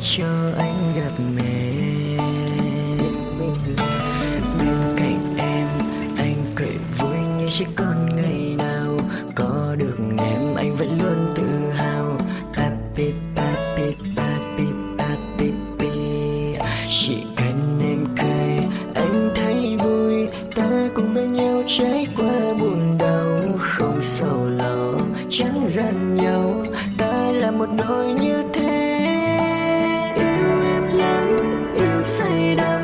cho anh gặp mẹ. Bên cạnh em, anh cười vui như chỉ còn ngày nào. Có được em anh vẫn luôn tự hào. Papi papi papi papi pi. Chỉ cần em cười anh thấy vui. Ta cùng bên nhau trải qua buồn đau. Không sầu lo chẳng gian nhau. Ta là một đôi như thế. Yêu em lắm, yêu say đắm,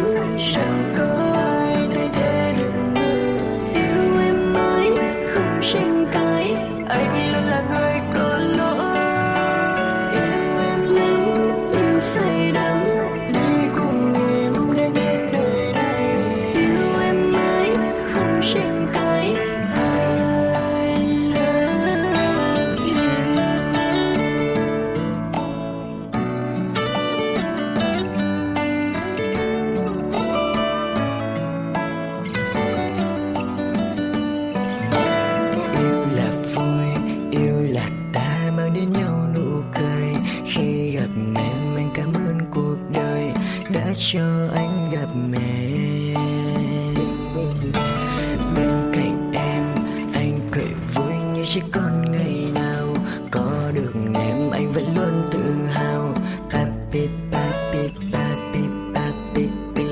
chẳng có ai thay thế được người. Yêu em mãi không tranh cãi, anh luôn là người có lỗi. Yêu em lắm, yêu say đắm, đi cùng em để đến đời này. Yêu em mãi không tranh cãi, I love you. Yêu là vui, yêu là ta mang đến nhau nụ cười. Khi gặp em anh cảm ơn cuộc đời đã cho anh gặp mẹ. Bên cạnh em, anh cười vui như chỉ còn ngày nào. Có được em anh vẫn luôn tự hào. Papi papi papi papi pi.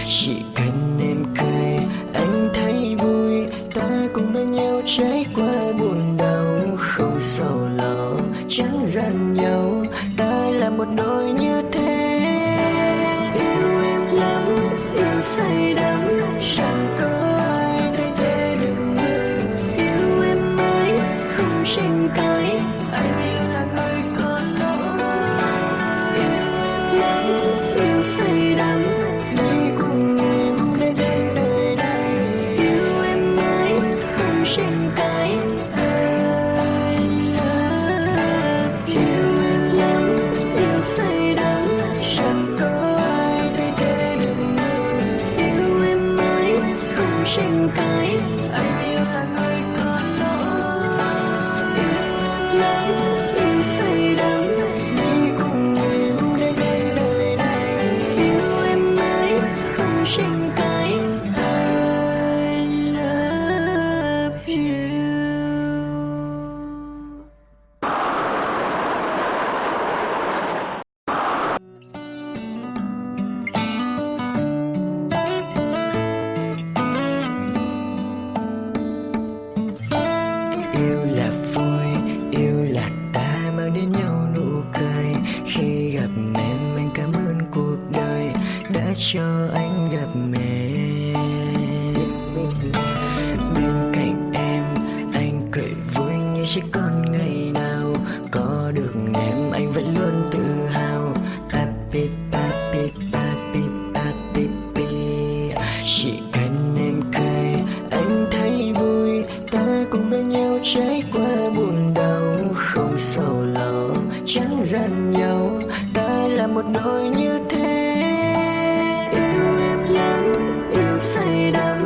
Chỉ cần em cười anh thấy vui. Ta cùng bên nhau trải qua buồn đau. Không sầu lo chẳng gian nhau. Ta là một đôi như thế. Yêu em lắm, yêu say đắm, chẳng có ai thay thế được người. Yêu em mãi không tranh cãi, anh luôn là người có lỗi. Yêu em lắm, yêu say đắm, đi cùng em để đến đời này. Yêu em mãi không tranh cãi, I love you. Yêu em lắm, yêu say đắm, chẳng có ai thay thế được người. Yêu em mãi không tranh cãi, anh yêu là người có lỗi. Yêu em lắm, yêu say đắm, đi cùng em để đến đời này. Yêu em mãi không tranh cãi, I love you. Yêu là vui, yêu là ta mang đến nhau nụ cười. Khi gặp em anh cảm ơn cuộc đời đã cho anh gặp mẹ. Bên cạnh em, anh cười vui như chỉ còn ngày nào. Có được em anh vẫn luôn tự hào. Papi papi papi papi pi. Chỉ cần em cười anh thấy vui. Ta cùng bên nhau trải qua buồn đau. Không sầu lo chẳng gian nhau. Ta là một đôi như thế. Yêu em lắm, yêu say đắm,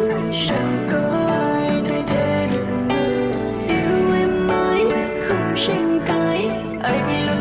chẳng có ai thay thế được người. Yêu em mãi không tranh cãi, anh luôn